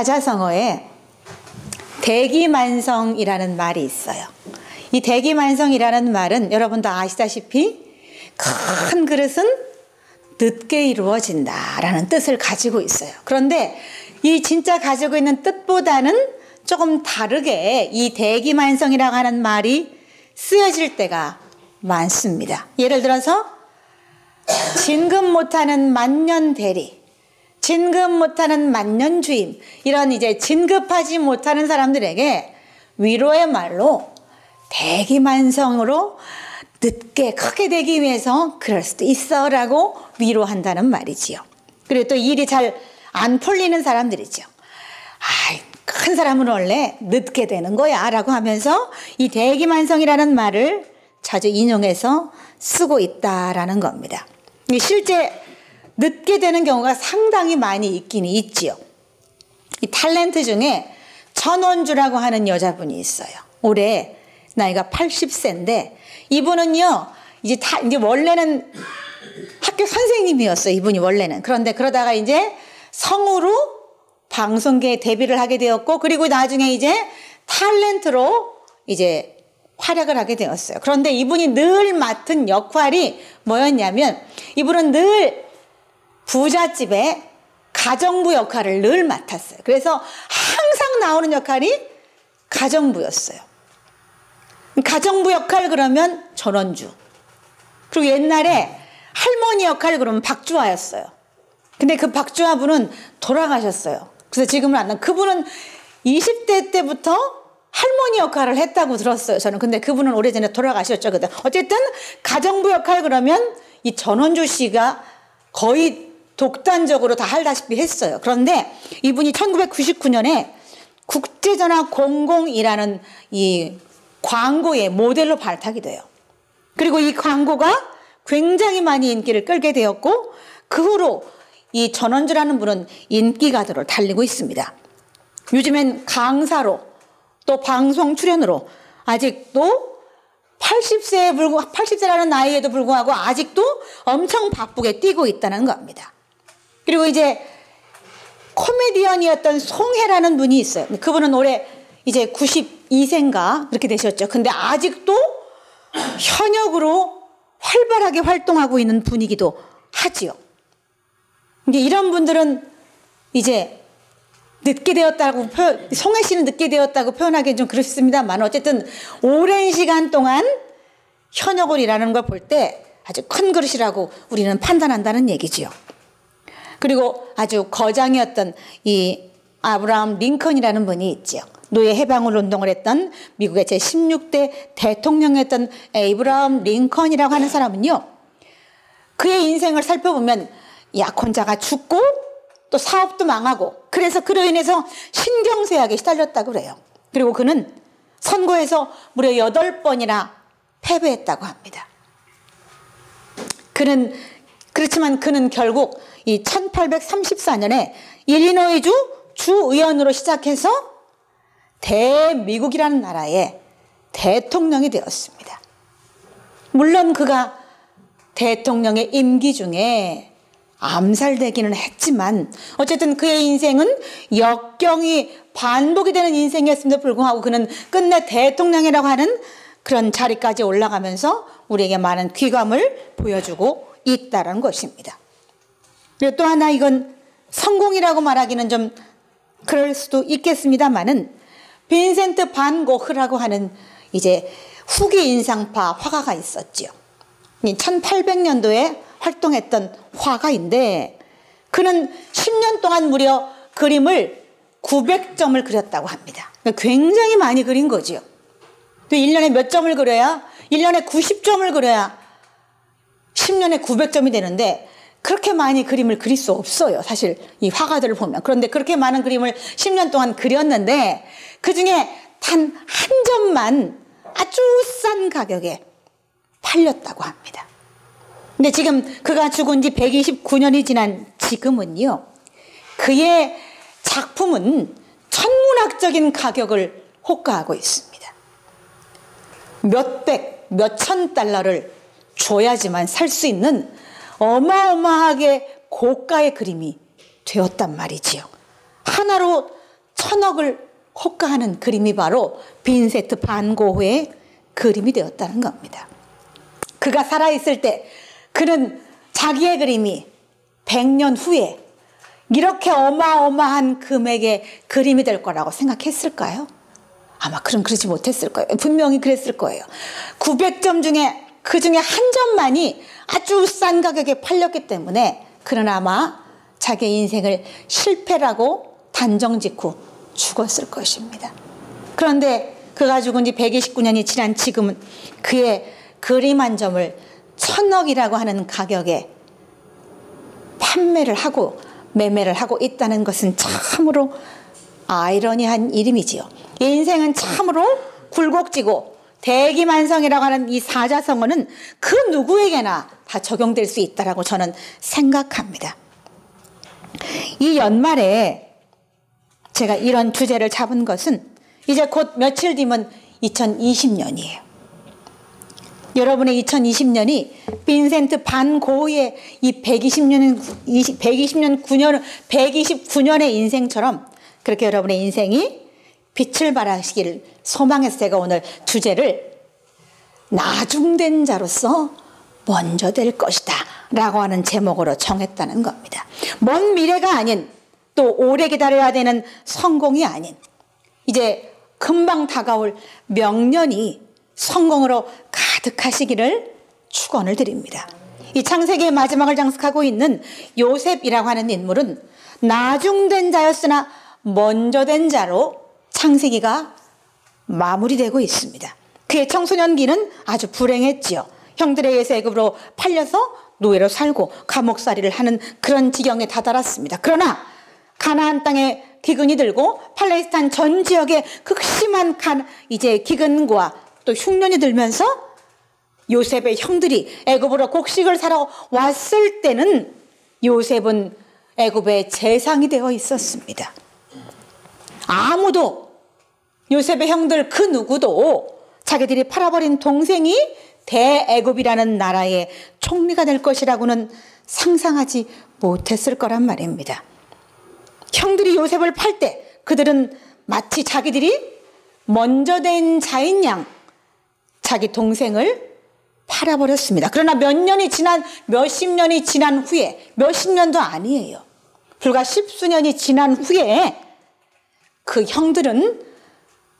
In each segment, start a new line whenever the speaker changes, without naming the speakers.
사자성어에 대기만성이라는 말이 있어요. 이 대기만성이라는 말은 여러분도 아시다시피 큰 그릇은 늦게 이루어진다라는 뜻을 가지고 있어요. 그런데 이 진짜 가지고 있는 뜻보다는 조금 다르게 이 대기만성이라고 하는 말이 쓰여질 때가 많습니다. 예를 들어서 진급 못하는 만년대리, 진급 못하는 만년주임, 이런 이제 진급하지 못하는 사람들에게 위로의 말로 대기만성으로 늦게 크게 되기 위해서 그럴 수도 있어 라고 위로한다는 말이지요. 그리고 또 일이 잘 안 풀리는 사람들이죠. 큰 사람은 원래 늦게 되는 거야 라고 하면서 이 대기만성이라는 말을 자주 인용해서 쓰고 있다라는 겁니다. 실제 늦게 되는 경우가 상당히 많이 있긴 있지요. 이 탤런트 중에 전원주라고 하는 여자분이 있어요. 올해 나이가 80세인데 이분은요 이제 원래는 학교 선생님이었어요. 이분이 원래는. 그런데 그러다가 이제 성우로 방송계에 데뷔를 하게 되었고, 그리고 나중에 이제 탤런트로 이제 활약을 하게 되었어요. 그런데 이분이 늘 맡은 역할이 뭐였냐면, 이분은 늘 부잣집의 가정부 역할을 늘 맡았어요. 그래서 항상 나오는 역할이 가정부였어요. 가정부 역할 그러면 전원주. 그리고 옛날에 할머니 역할 그러면 박주화였어요. 근데 그 박주화 분은 돌아가셨어요. 그래서 지금은 안 나. 그분은 20대 때부터 할머니 역할을 했다고 들었어요. 저는. 근데 그분은 오래전에 돌아가셨죠. 어쨌든 가정부 역할 그러면 이 전원주 씨가 거의 독단적으로 다 하다시피 했어요. 그런데 이분이 1999년에 국제전화 00이라는 이 광고의 모델로 발탁이 돼요. 그리고 이 광고가 굉장히 많이 인기를 끌게 되었고, 그 후로 이 전원주라는 분은 인기가도를 달리고 있습니다. 요즘엔 강사로 또 방송 출연으로 아직도 80세라는 나이에도 불구하고 아직도 엄청 바쁘게 뛰고 있다는 겁니다. 그리고 이제 코미디언이었던 송혜라는 분이 있어요. 그분은 올해 이제 92세인가 그렇게 되셨죠. 근데 아직도 현역으로 활발하게 활동하고 있는 분이기도 하지요. 근데 이런 분들은 이제 늦게 되었다고 송혜 씨는 늦게 되었다고 표현하기는 좀 그렇습니다만, 어쨌든 오랜 시간 동안 현역을 일하는 걸 볼 때 아주 큰 그릇이라고 우리는 판단한다는 얘기지요. 그리고 아주 거장이었던 이 아브라함 링컨이라는 분이 있지요. 노예 해방을 운동을 했던 미국의 제16대 대통령이었던 에이브라함 링컨이라고 하는 사람은요, 그의 인생을 살펴보면 약혼자가 죽고 또 사업도 망하고, 그래서 그로 인해서 신경쇠약에 시달렸다고 그래요. 그리고 그는 선거에서 무려 8번이나 패배했다고 합니다. 그렇지만 그는 결국 이 1834년에 일리노이주 주의원으로 시작해서 대미국이라는 나라의 대통령이 되었습니다. 물론 그가 대통령의 임기 중에 암살되기는 했지만 어쨌든 그의 인생은 역경이 반복이 되는 인생이었음에도 불구하고 그는 끝내 대통령이라고 하는 그런 자리까지 올라가면서 우리에게 많은 귀감을 보여주고 있다는 것입니다. 그리고 또 하나, 이건 성공이라고 말하기는 좀 그럴 수도 있겠습니다만은, 빈센트 반 고흐라고 하는 이제 후기 인상파 화가가 있었지요. 1800년도에 활동했던 화가인데, 그는 10년 동안 무려 그림을 900점을 그렸다고 합니다. 굉장히 많이 그린 거지요. 또 1년에 몇 점을 그려야, 1년에 90점을 그려야 10년에 900점이 되는데, 그렇게 많이 그림을 그릴 수 없어요. 사실 이 화가들을 보면. 그런데 그렇게 많은 그림을 10년 동안 그렸는데, 그 중에 단 한 점만 아주 싼 가격에 팔렸다고 합니다. 근데 지금 그가 죽은 지 129년이 지난 지금은요, 그의 작품은 천문학적인 가격을 호가하고 있습니다. 몇백, 몇천 달러를 줘야지만 살 수 있는 어마어마하게 고가의 그림이 되었단 말이지요. 하나로 천억을 호가하는 그림이 바로 빈센트 반 고흐의 그림이 되었다는 겁니다. 그가 살아있을 때 그는 자기의 그림이 100년 후에 이렇게 어마어마한 금액의 그림이 될 거라고 생각했을까요? 아마 그러지 못했을 거예요. 분명히 그랬을 거예요. 900점 중에 그 중에 한 점만이 아주 싼 가격에 팔렸기 때문에 그는 아마 자기의 인생을 실패라고 단정 짓고 죽었을 것입니다. 그런데 그가 죽은 지 129년이 지난 지금은 그의 그림 한 점을 1000억이라고 하는 가격에 매매를 하고 있다는 것은 참으로 아이러니한 일임이지요. 인생은 참으로 굴곡지고 대기만성이라고 하는 이 사자성어는 그 누구에게나 다 적용될 수 있다고 저는 생각합니다. 이 연말에 제가 이런 주제를 잡은 것은 이제 곧 며칠 뒤면 2020년이에요. 여러분의 2020년이 빈센트 반 고흐의 이 129년의 인생처럼 그렇게 여러분의 인생이 빛을 발하시기를 소망해서 제가 오늘 주제를 나중된 자로서 먼저 될 것이다 라고 하는 제목으로 정했다는 겁니다. 먼 미래가 아닌, 또 오래 기다려야 되는 성공이 아닌, 이제 금방 다가올 명년이 성공으로 가득하시기를 축원을 드립니다. 이 창세기의 마지막을 장식하고 있는 요셉이라고 하는 인물은 나중된 자였으나 먼저 된 자로 창세기가 마무리되고 있습니다. 그의 청소년기는 아주 불행했지요. 형들에 의해서 애굽으로 팔려서 노예로 살고 감옥살이를 하는 그런 지경에 다다랐습니다. 그러나 가나안 땅에 기근이 들고 팔레스타인 전 지역에 극심한 이제 기근과 또 흉년이 들면서 요셉의 형들이 애굽으로 곡식을 사러 왔을 때는 요셉은 애굽의 재상이 되어 있었습니다. 아무도 요셉의 형들 그 누구도 자기들이 팔아버린 동생이 대애굽이라는 나라의 총리가 될 것이라고는 상상하지 못했을 거란 말입니다. 형들이 요셉을 팔 때 그들은 마치 자기들이 먼저 된 자인 양 자기 동생을 팔아버렸습니다. 그러나 몇십 년이 지난 후에, 몇십 년도 아니에요. 불과 십수년이 지난 후에 그 형들은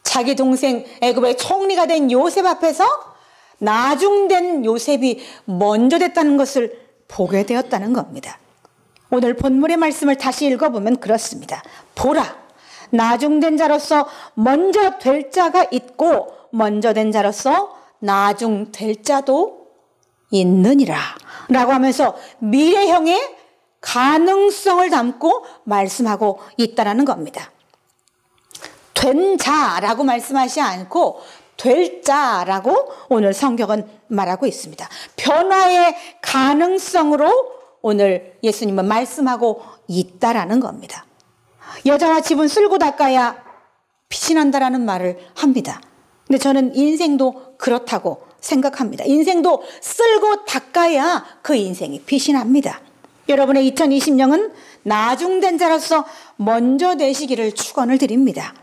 자기 동생 애굽의 총리가 된 요셉 앞에서 나중된 요셉이 먼저 됐다는 것을 보게 되었다는 겁니다. 오늘 본문의 말씀을 다시 읽어보면 그렇습니다. 보라, 나중된 자로서 먼저 될 자가 있고 먼저 된 자로서 나중 될 자도 있느니라 라고 하면서 미래형의 가능성을 담고 말씀하고 있다는 겁니다. 된 자라고 말씀하시지 않고 될 자라고 오늘 성경은 말하고 있습니다. 변화의 가능성으로 오늘 예수님은 말씀하고 있다라는 겁니다. 여자와 집은 쓸고 닦아야 빛이 난다라는 말을 합니다. 근데 저는 인생도 그렇다고 생각합니다. 인생도 쓸고 닦아야 그 인생이 빛이 납니다. 여러분의 2020년은 나중된 자로서 먼저 되시기를 축원을 드립니다.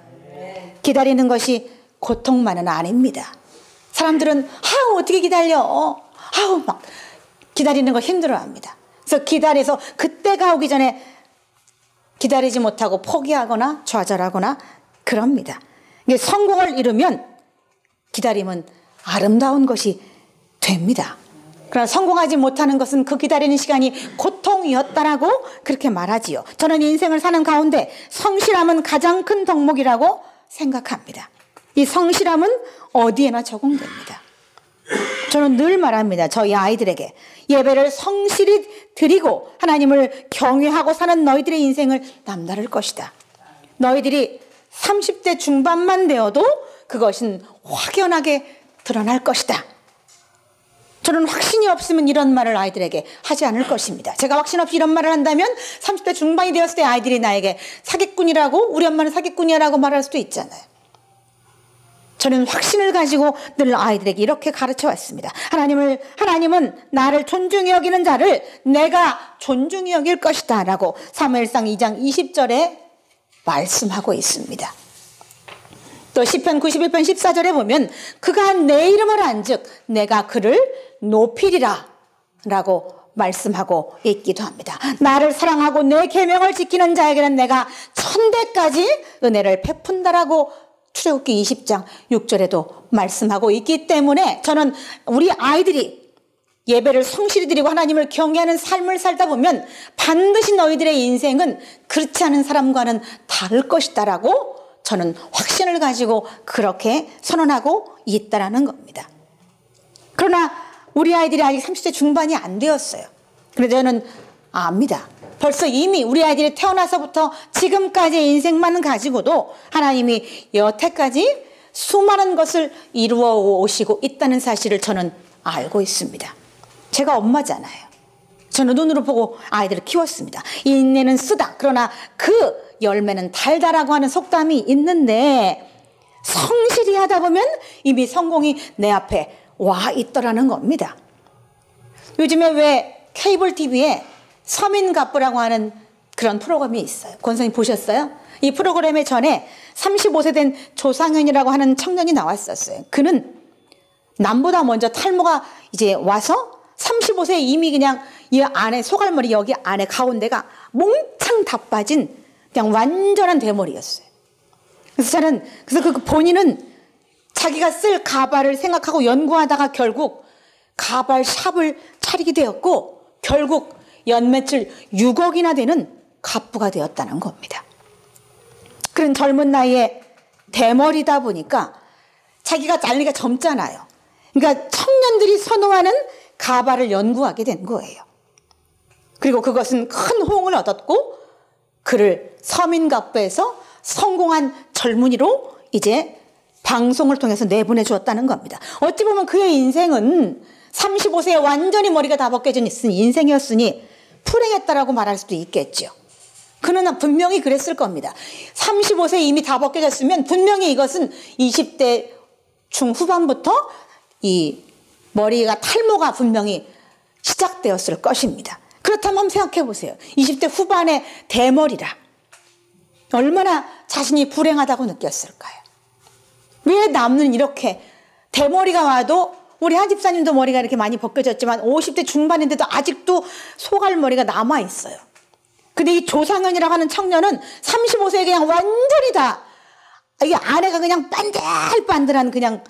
기다리는 것이 고통만은 아닙니다. 사람들은 어떻게 기다려? 막 기다리는 거 힘들어합니다. 그래서 기다려서 그때가 오기 전에 기다리지 못하고 포기하거나 좌절하거나 그럽니다. 성공을 이루면 기다림은 아름다운 것이 됩니다. 그러나 성공하지 못하는 것은 그 기다리는 시간이 고통이었다라고 그렇게 말하지요. 저는 인생을 사는 가운데 성실함은 가장 큰 덕목이라고 생각합니다. 이 성실함은 어디에나 적용됩니다. 저는 늘 말합니다. 저희 아이들에게 예배를 성실히 드리고 하나님을 경외하고 사는 너희들의 인생을 남다를 것이다. 너희들이 30대 중반만 되어도 그것은 확연하게 드러날 것이다. 저는 확신이 없으면 이런 말을 아이들에게 하지 않을 것입니다. 제가 확신 없이 이런 말을 한다면 30대 중반이 되었을 때 아이들이 나에게 사기꾼이라고, 우리 엄마는 사기꾼이라고 말할 수도 있잖아요. 저는 확신을 가지고 늘 아이들에게 이렇게 가르쳐 왔습니다. 하나님은 나를 존중히 여기는 자를 내가 존중히 여길 것이다 라고 사무엘상 2장 20절에 말씀하고 있습니다. 또 시편 91편 14절에 보면 그가 내 이름을 안즉 내가 그를 높이리라 라고 말씀하고 있기도 합니다. 나를 사랑하고 내 계명을 지키는 자에게는 내가 천대까지 은혜를 베푼다라고 출애굽기 20장 6절에도 말씀하고 있기 때문에 저는 우리 아이들이 예배를 성실히 드리고 하나님을 경외하는 삶을 살다 보면 반드시 너희들의 인생은 그렇지 않은 사람과는 다를 것이다라고 저는 확신을 가지고 그렇게 선언하고 있다라는 겁니다. 그러나 우리 아이들이 아직 30대 중반이 안 되었어요. 그래서 저는 압니다. 벌써 이미 우리 아이들이 태어나서부터 지금까지의 인생만 가지고도 하나님이 여태까지 수많은 것을 이루어 오시고 있다는 사실을 저는 알고 있습니다. 제가 엄마잖아요. 저는 눈으로 보고 아이들을 키웠습니다. 인내는 쓰다. 그러나 그 열매는 달다라고 하는 속담이 있는데 성실히 하다 보면 이미 성공이 내 앞에 와 있더라는 겁니다. 요즘에 왜 케이블 TV에 서민갑부라고 하는 그런 프로그램이 있어요. 권선생님 보셨어요? 이 프로그램에 전에 35세 된 조상현이라고 하는 청년이 나왔었어요. 그는 남보다 먼저 탈모가 이제 와서 35세에 이미 그냥 이 안에 소갈머리 여기 안에 가운데가 몽창 다 빠진 그냥 완전한 대머리였어요. 그래서 그 본인은 자기가 쓸 가발을 생각하고 연구하다가 결국 가발 샵을 차리게 되었고 결국 연매출 6억이나 되는 갑부가 되었다는 겁니다. 그런 젊은 나이에 대머리다 보니까 자기가 나이가 젊잖아요. 그러니까 청년들이 선호하는 가발을 연구하게 된 거예요. 그리고 그것은 큰 호응을 얻었고 그를 서민갑부에서 성공한 젊은이로 이제 방송을 통해서 내보내 주었다는 겁니다. 어찌 보면 그의 인생은 35세에 완전히 머리가 다 벗겨진 인생이었으니 불행했다라고 말할 수도 있겠죠. 그러나 분명히 그랬을 겁니다. 35세에 이미 다 벗겨졌으면 분명히 이것은 20대 중후반부터 이 머리가 탈모가 분명히 시작되었을 것입니다. 그렇다면 한번 생각해 보세요. 20대 후반에 대머리라 얼마나 자신이 불행하다고 느꼈을까요? 왜 남는 이렇게 대머리가 와도 우리 한 집사님도 머리가 이렇게 많이 벗겨졌지만 50대 중반인데도 아직도 소갈머리가 남아있어요. 근데 이 조상현이라고 하는 청년은 35세에 그냥 완전히 다 이게 안에가 그냥 반들반들한 그냥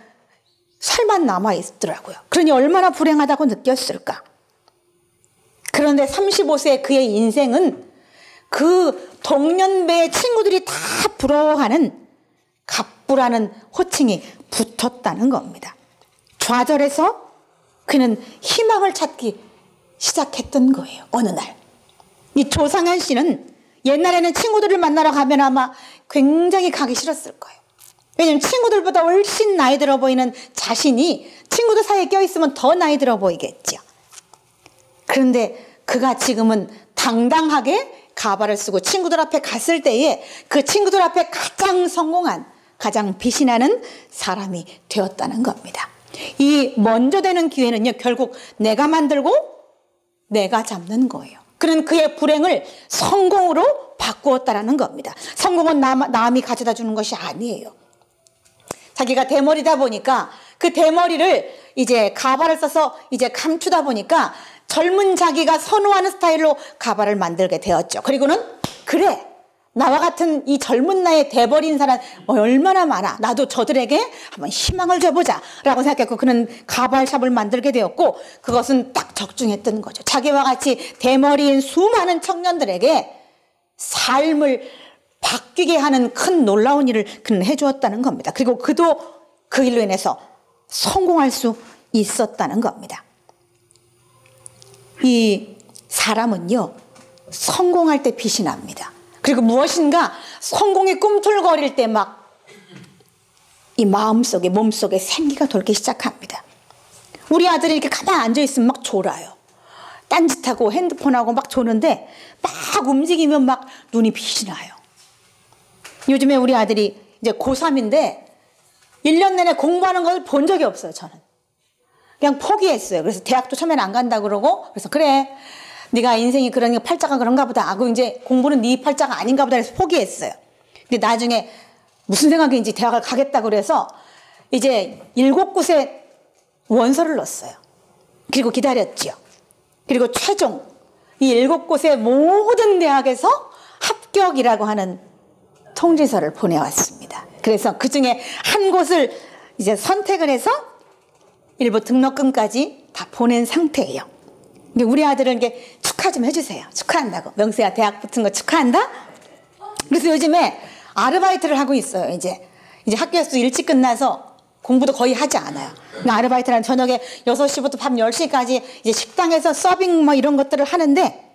살만 남아있더라고요. 그러니 얼마나 불행하다고 느꼈을까. 그런데 35세의 그의 인생은 그 동년배의 친구들이 다 부러워하는 갑부라는 호칭이 붙었다는 겁니다. 좌절해서 그는 희망을 찾기 시작했던 거예요. 어느 날. 이 조상현 씨는 옛날에는 친구들을 만나러 가면 아마 굉장히 가기 싫었을 거예요. 왜냐하면 친구들보다 훨씬 나이 들어 보이는 자신이 친구들 사이에 껴있으면 더 나이 들어 보이겠죠. 그런데 그가 지금은 당당하게 가발을 쓰고 친구들 앞에 갔을 때에 그 친구들 앞에 가장 성공한 가장 빛이 나는 사람이 되었다는 겁니다. 이 먼저 되는 기회는요 결국 내가 만들고 내가 잡는 거예요. 그는 그의 불행을 성공으로 바꾸었다는 겁니다. 성공은 남이 가져다 주는 것이 아니에요. 자기가 대머리다 보니까 그 대머리를 이제 가발을 써서 이제 감추다 보니까 젊은 자기가 선호하는 스타일로 가발을 만들게 되었죠. 그리고는 그래 나와 같은 이 젊은 나이에 돼버린 사람 얼마나 많아. 나도 저들에게 한번 희망을 줘보자 라고 생각했고 그는 가발샵을 만들게 되었고 그것은 딱 적중했던 거죠. 자기와 같이 대머리인 수많은 청년들에게 삶을 바뀌게 하는 큰 놀라운 일을 그는 해주었다는 겁니다. 그리고 그도 그 일로 인해서 성공할 수 있었다는 겁니다. 이 사람은요 성공할 때 빛이 납니다. 그리고 무엇인가 성공이 꿈틀거릴 때 막 이 마음속에 몸속에 생기가 돌기 시작합니다. 우리 아들이 이렇게 가만히 앉아있으면 막 졸아요. 딴짓하고 핸드폰하고 막 조는데 막 움직이면 막 눈이 빛이 나요. 요즘에 우리 아들이 이제 고3인데 1년 내내 공부하는 걸 본 적이 없어요. 저는 그냥 포기했어요. 그래서 대학도 처음에는 안 간다 그러고 그래서 그래 네가 인생이 그러니까 팔자가 그런가 보다 하고 이제 공부는 네 팔자가 아닌가 보다 해서 포기했어요. 근데 나중에 무슨 생각인지 대학을 가겠다고 그래서 이제 7곳에 원서를 넣었어요. 그리고 기다렸지요. 그리고 최종 이 7곳의 모든 대학에서 합격이라고 하는 통지서를 보내왔습니다. 그래서 그 중에 한 곳을 이제 선택을 해서 일부 등록금까지 다 보낸 상태예요. 우리 아들은 이게 축하 좀 해주세요. 축하한다고. 명수야 대학 붙은 거 축하한다? 그래서 요즘에 아르바이트를 하고 있어요. 이제 학교에서 일찍 끝나서 공부도 거의 하지 않아요. 아르바이트는 저녁에 6시부터 밤 10시까지 이제 식당에서 서빙 뭐 이런 것들을 하는데,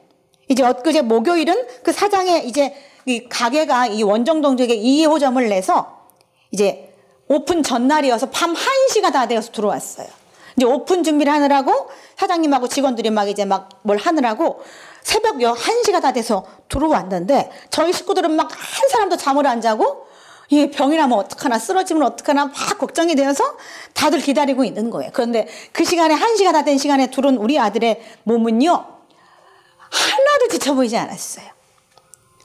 이제 엊그제 목요일은 그 사장의 이제 이 가게가 이 원정동 쪽에 2호점을 내서 이제 오픈 전날이어서 밤 1시가 다 되어서 들어왔어요. 이제 오픈 준비를 하느라고 사장님하고 직원들이 막 이제 막 뭘 하느라고 새벽 1시가 다 돼서 들어왔는데, 저희 식구들은 막 한 사람도 잠을 안 자고 이 병이 나면 어떡하나, 쓰러지면 어떡하나 막 걱정이 되어서 다들 기다리고 있는 거예요. 그런데 그 시간에 1시가 다 된 시간에 들어온 우리 아들의 몸은요 하나도 지쳐 보이지 않았어요.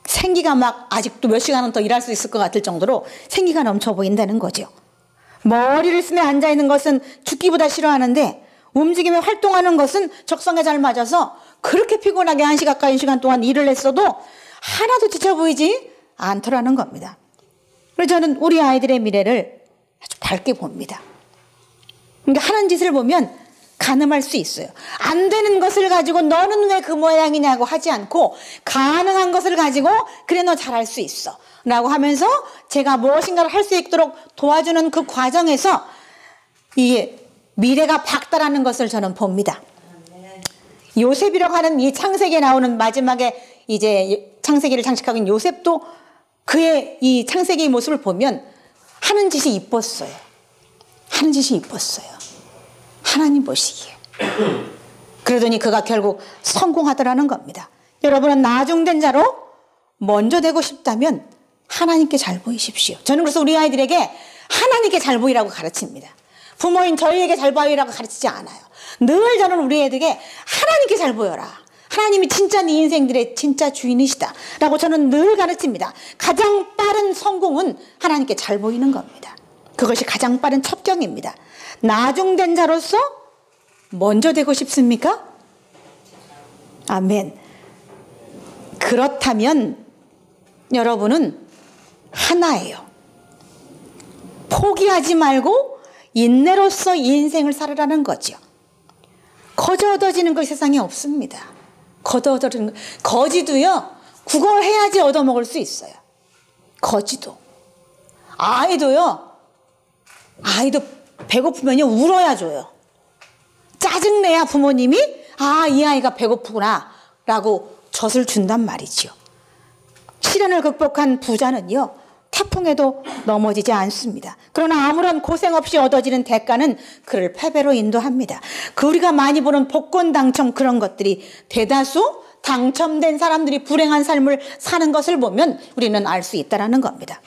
생기가 막 아직도 몇 시간은 더 일할 수 있을 것 같을 정도로 생기가 넘쳐 보인다는 거죠. 머리를 쓰며 앉아있는 것은 죽기보다 싫어하는데 움직이며 활동하는 것은 적성에 잘 맞아서 그렇게 피곤하게 1시간 가까이 시간 동안 일을 했어도 하나도 지쳐 보이지 않더라는 겁니다. 그래서 저는 우리 아이들의 미래를 아주 밝게 봅니다. 그러니까 하는 짓을 보면 가늠할 수 있어요. 안 되는 것을 가지고 너는 왜 그 모양이냐고 하지 않고, 가능한 것을 가지고 그래 너 잘할 수 있어 라고 하면서 제가 무엇인가를 할 수 있도록 도와주는 그 과정에서 이 미래가 밝다라는 것을 저는 봅니다. 요셉이라고 하는 이 창세기에 나오는 마지막에 이제 창세기를 장식하고 있는 요셉도 그의 이 창세기의 모습을 보면 하는 짓이 이뻤어요. 하는 짓이 이뻤어요. 하나님 보시기에. 그러더니 그가 결국 성공하더라는 겁니다. 여러분은 나중된 자로 먼저 되고 싶다면 하나님께 잘 보이십시오. 저는 그래서 우리 아이들에게 하나님께 잘 보이라고 가르칩니다. 부모인 저희에게 잘 보이라고 가르치지 않아요. 늘 저는 우리 애들에게 하나님께 잘 보여라. 하나님이 진짜 네 인생들의 진짜 주인이시다 라고 저는 늘 가르칩니다. 가장 빠른 성공은 하나님께 잘 보이는 겁니다. 그것이 가장 빠른 첩경입니다. 나중된 자로서 먼저 되고 싶습니까? 아멘. 그렇다면 여러분은 하나예요. 포기하지 말고 인내로서 이 인생을 살으라는 거죠. 거저 얻어지는 것 세상에 없습니다. 거저 얻어지는 것. 거지도요, 그걸 해야지 얻어먹을 수 있어요. 거지도. 아이도 배고프면요 울어야 줘요. 짜증내야 부모님이 이 아이가 배고프구나 라고 젖을 준단 말이죠. 시련을 극복한 부자는요 태풍에도 넘어지지 않습니다. 그러나 아무런 고생 없이 얻어지는 대가는 그를 패배로 인도합니다. 우리가 많이 보는 복권 당첨 그런 것들이 대다수 당첨된 사람들이 불행한 삶을 사는 것을 보면 우리는 알 수 있다는 겁니다.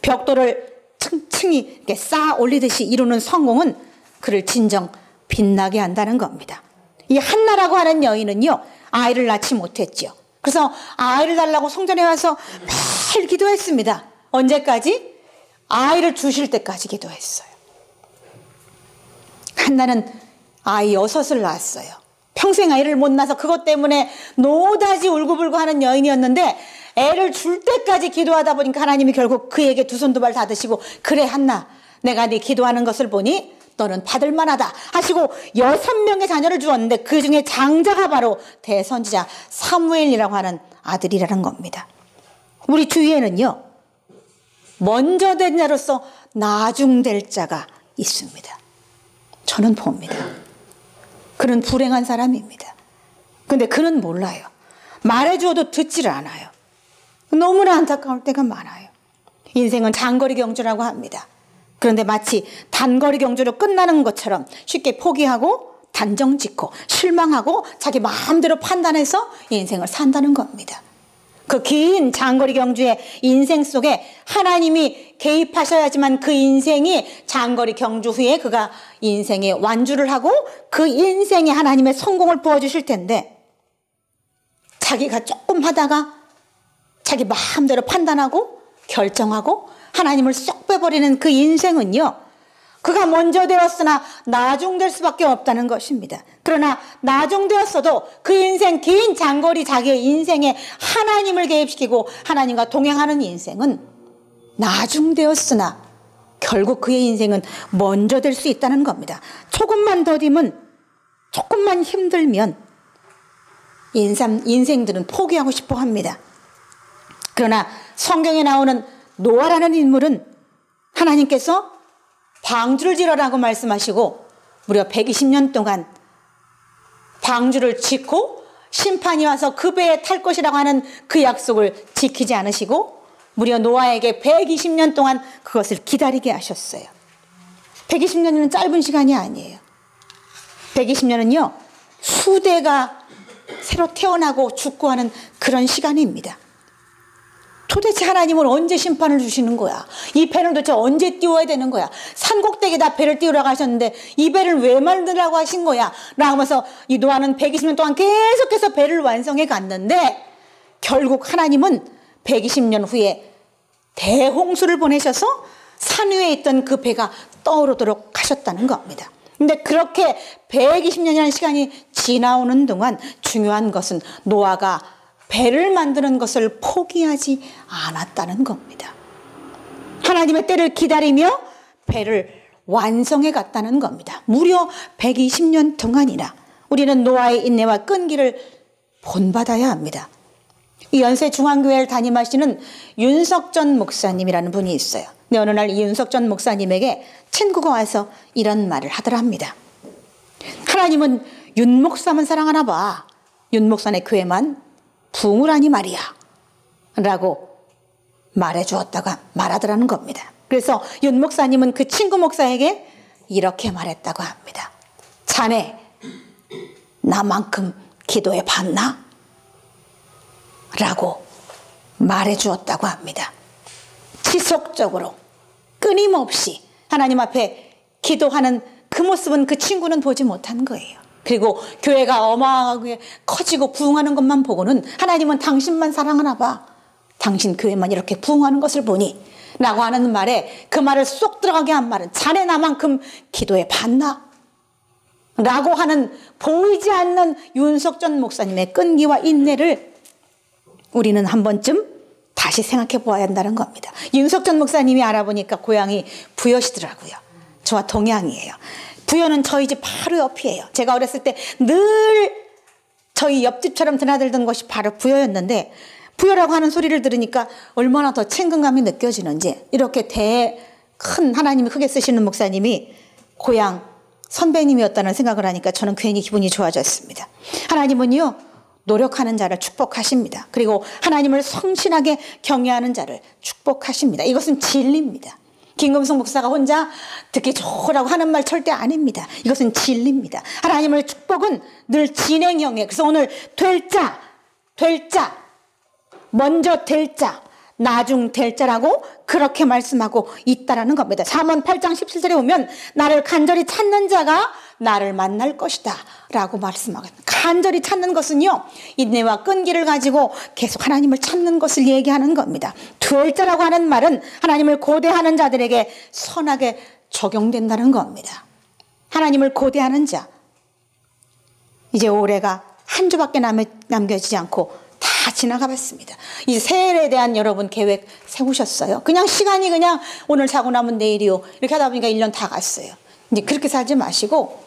벽돌을 층층이 이렇게 쌓아 올리듯이 이루는 성공은 그를 진정 빛나게 한다는 겁니다. 이 한나라고 하는 여인은요 아이를 낳지 못했죠. 그래서 아이를 달라고 성전에 와서 매일 기도했습니다. 언제까지? 아이를 주실 때까지 기도했어요. 한나는 아이 6을 낳았어요. 평생 아이를 못 낳아서 그것 때문에 노다지 울고불고 하는 여인이었는데 애를 줄 때까지 기도하다 보니까 하나님이 결국 그에게 두 손 두 발 다 드시고, 그래 한나, 내가 네 기도하는 것을 보니 너는 받을 만하다 하시고 6명의 자녀를 주었는데 그 중에 장자가 바로 대선지자 사무엘이라고 하는 아들이라는 겁니다. 우리 주위에는요 먼저 된 자로서 나중될 자가 있습니다. 저는 봅니다. 그는 불행한 사람입니다. 근데 그는 몰라요. 말해주어도 듣지를 않아요. 너무나 안타까울 때가 많아요. 인생은 장거리 경주라고 합니다. 그런데 마치 단거리 경주로 끝나는 것처럼 쉽게 포기하고 단정 짓고 실망하고 자기 마음대로 판단해서 인생을 산다는 겁니다. 그 긴 장거리 경주의 인생 속에 하나님이 개입하셔야지만 그 인생이 장거리 경주 후에 그가 인생의 완주를 하고 그 인생에 하나님의 성공을 부어주실 텐데, 자기가 조금 하다가 자기 마음대로 판단하고 결정하고 하나님을 쏙 빼버리는 그 인생은요, 그가 먼저 되었으나 나중될 수밖에 없다는 것입니다. 그러나 나중되었어도 그 인생, 긴 장거리 자기의 인생에 하나님을 개입시키고 하나님과 동행하는 인생은 나중되었으나 결국 그의 인생은 먼저 될 수 있다는 겁니다. 조금만 더디면, 조금만 힘들면 인생들은 포기하고 싶어 합니다. 그러나 성경에 나오는 노아라는 인물은 하나님께서 방주를 지으라고 말씀하시고 무려 120년 동안 방주를 짓고 심판이 와서 그 배에 탈 것이라고 하는 그 약속을 지키지 않으시고 무려 노아에게 120년 동안 그것을 기다리게 하셨어요. 120년은 짧은 시간이 아니에요. 120년은요, 수대가 새로 태어나고 죽고 하는 그런 시간입니다. 도대체 하나님은 언제 심판을 주시는 거야? 이 배를 도대체 언제 띄워야 되는 거야? 산꼭대기에다 배를 띄우라고 하셨는데 이 배를 왜 만들라고 하신 거야? 라고 하면서 이 노아는 120년 동안 계속해서 배를 완성해 갔는데 결국 하나님은 120년 후에 대홍수를 보내셔서 산 위에 있던 그 배가 떠오르도록 하셨다는 겁니다. 근데 그렇게 120년이라는 시간이 지나오는 동안 중요한 것은 노아가 배를 만드는 것을 포기하지 않았다는 겁니다. 하나님의 때를 기다리며 배를 완성해 갔다는 겁니다. 무려 120년 동안이나 우리는 노아의 인내와 끈기를 본받아야 합니다. 이 연세중앙교회를 담임하시는 윤석전 목사님이라는 분이 있어요. 근데 어느 날 이 윤석전 목사님에게 친구가 와서 이런 말을 하더랍니다. 하나님은 윤 목사만 사랑하나 봐. 윤 목사네 교회만 붕우라니 말이야 라고 말해주었다가 말하더라는 겁니다. 그래서 윤 목사님은 그 친구 목사에게 이렇게 말했다고 합니다. 자네 나만큼 기도해 봤나? 라고 말해주었다고 합니다. 지속적으로 끊임없이 하나님 앞에 기도하는 그 모습은 그 친구는 보지 못한 거예요. 그리고 교회가 어마어마하게 커지고 부흥하는 것만 보고는 하나님은 당신만 사랑하나 봐. 당신 교회만 이렇게 부흥하는 것을 보니 라고 하는 말에 그 말을 쏙 들어가게 한 말은 자네 나만큼 기도해 봤나? 라고 하는 보이지 않는 윤석전 목사님의 끈기와 인내를 우리는 한 번쯤 다시 생각해 보아야 한다는 겁니다. 윤석전 목사님이 알아보니까 고향이 부여시더라고요. 저와 동양이에요. 부여는 저희 집 바로 옆이에요. 제가 어렸을 때 늘 저희 옆집처럼 드나들던 것이 바로 부여였는데 부여라고 하는 소리를 들으니까 얼마나 더 친근감이 느껴지는지 이렇게 큰 하나님이 크게 쓰시는 목사님이 고향 선배님이었다는 생각을 하니까 저는 괜히 기분이 좋아졌습니다. 하나님은요, 노력하는 자를 축복하십니다. 그리고 하나님을 성실하게 경외하는 자를 축복하십니다. 이것은 진리입니다. 김금숙 목사가 혼자 듣기 좋으라고 하는 말 절대 아닙니다. 이것은 진리입니다. 하나님의 축복은 늘 진행형이에요. 그래서 오늘 될 자, 먼저 될 자, 나중 될 자라고 그렇게 말씀하고 있다라는 겁니다. 잠언 8장 17절에 보면 나를 간절히 찾는 자가 나를 만날 것이다 라고 말씀하거든요. 간절히 찾는 것은요, 인내와 끈기를 가지고 계속 하나님을 찾는 것을 얘기하는 겁니다. 될 자라고 하는 말은 하나님을 고대하는 자들에게 선하게 적용된다는 겁니다. 하나님을 고대하는 자, 이제 올해가 한 주밖에 남겨지지 않고 다 지나가 봤습니다. 이제 새해에 대한 여러분 계획 세우셨어요? 그냥 시간이 그냥 오늘 자고 나면 내일이요 이렇게 하다 보니까 1년 다 갔어요. 이제 그렇게 살지 마시고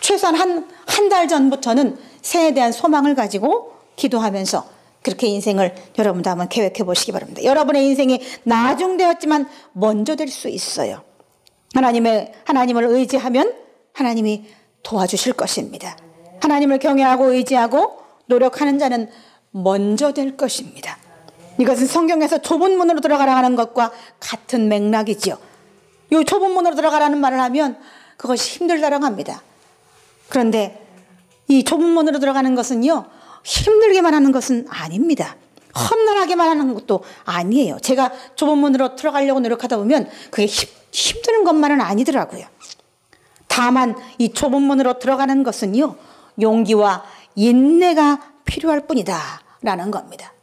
최소한 한 달 전부터는 새해에 대한 소망을 가지고 기도하면서 그렇게 인생을 여러분도 한번 계획해 보시기 바랍니다. 여러분의 인생이 나중되었지만 먼저 될 수 있어요. 하나님을 의지하면 하나님이 도와주실 것입니다. 하나님을 경외하고 의지하고 노력하는 자는 먼저 될 것입니다. 이것은 성경에서 좁은 문으로 들어가라는 것과 같은 맥락이죠. 이 좁은 문으로 들어가라는 말을 하면 그것이 힘들다라고 합니다. 그런데 이 좁은 문으로 들어가는 것은요, 힘들게만 하는 것은 아닙니다. 험난하게만 하는 것도 아니에요. 제가 좁은 문으로 들어가려고 노력하다 보면 그게 힘드는 것만은 아니더라고요. 다만 이 좁은 문으로 들어가는 것은요, 용기와 인내가 필요할 뿐이다 라는 겁니다.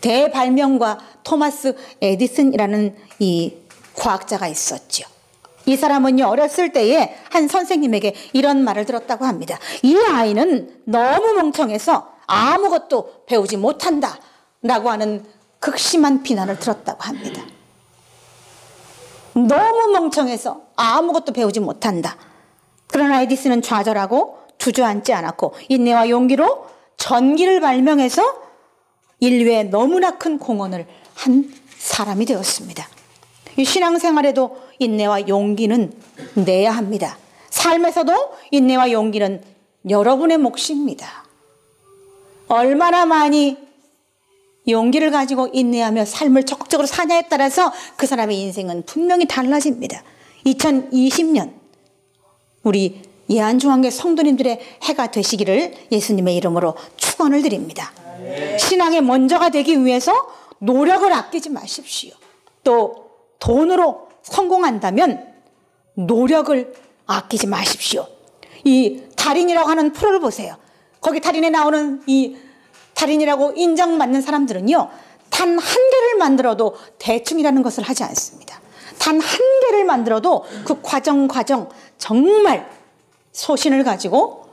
대발명가 토마스 에디슨이라는 이 과학자가 있었죠. 이 사람은요, 어렸을 때에 한 선생님에게 이런 말을 들었다고 합니다. 이 아이는 너무 멍청해서 아무것도 배우지 못한다 라고 하는 극심한 비난을 들었다고 합니다. 너무 멍청해서 아무것도 배우지 못한다. 그러나 에디슨은 좌절하고 주저앉지 않았고 인내와 용기로 전기를 발명해서 인류에 너무나 큰 공헌을 한 사람이 되었습니다. 이 신앙생활에도 인내와 용기는 내야 합니다. 삶에서도 인내와 용기는 여러분의 몫입니다. 얼마나 많이 용기를 가지고 인내하며 삶을 적극적으로 사냐에 따라서 그 사람의 인생은 분명히 달라집니다. 2020년 우리 예안중앙교 성도님들의 해가 되시기를 예수님의 이름으로 축원을 드립니다. 신앙의 먼저가 되기 위해서 노력을 아끼지 마십시오. 또 돈으로 성공한다면 노력을 아끼지 마십시오. 이 달인이라고 하는 프로를 보세요. 거기 달인에 나오는 이 달인이라고 인정받는 사람들은요, 단 한 개를 만들어도 대충이라는 것을 하지 않습니다. 단 한 개를 만들어도 그 과정 정말 소신을 가지고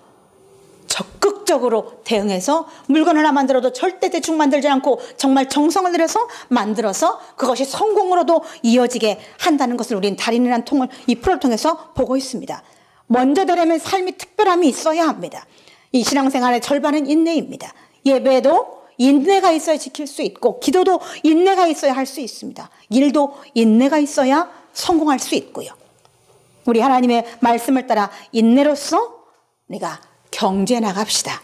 적극적으로 대응해서 물건 하나 만들어도 절대 대충 만들지 않고 정말 정성을 들여서 만들어서 그것이 성공으로도 이어지게 한다는 것을 우리는 달인이라는 통을 이 프로를 통해서 보고 있습니다. 먼저 되려면 삶이 특별함이 있어야 합니다. 이 신앙생활의 절반은 인내입니다. 예배도 인내가 있어야 지킬 수 있고 기도도 인내가 있어야 할 수 있습니다. 일도 인내가 있어야 성공할 수 있고요. 우리 하나님의 말씀을 따라 인내로서 우리가 경주해 나갑시다.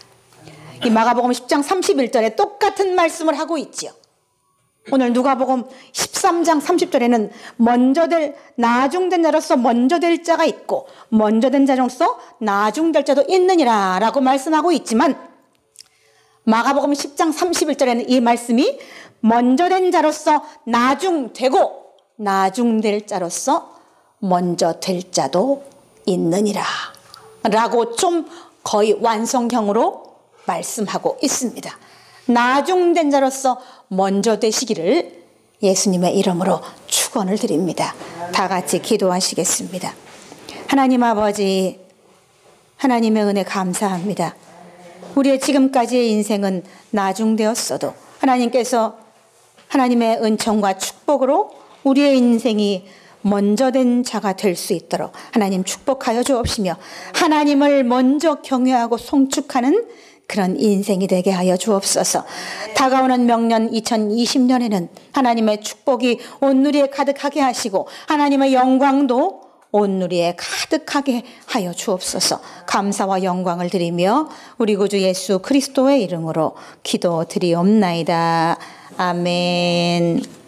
이 마가복음 10장 31절에 똑같은 말씀을 하고 있지요. 오늘 누가복음 13장 30절에는 먼저 될 나중된 자로서 먼저 될 자가 있고 먼저 된 자로서 나중될 자도 있느니라 라고 말씀하고 있지만 마가복음 10장 31절에는 이 말씀이 먼저 된 자로서 나중되고 나중될 자로서 먼저 될 자도 있느니라 라고 좀 거의 완성형으로 말씀하고 있습니다. 나중된 자로서 먼저 되시기를 예수님의 이름으로 축원을 드립니다. 다 같이 기도하시겠습니다. 하나님 아버지, 하나님의 은혜 감사합니다. 우리의 지금까지의 인생은 나중되었어도 하나님께서 하나님의 은총과 축복으로 우리의 인생이 먼저 된 자가 될 수 있도록 하나님 축복하여 주옵시며 하나님을 먼저 경외하고 송축하는 그런 인생이 되게 하여 주옵소서. 다가오는 명년 2020년에는 하나님의 축복이 온누리에 가득하게 하시고 하나님의 영광도 온누리에 가득하게 하여 주옵소서. 감사와 영광을 드리며 우리 구주 예수 그리스도의 이름으로 기도드리옵나이다. 아멘.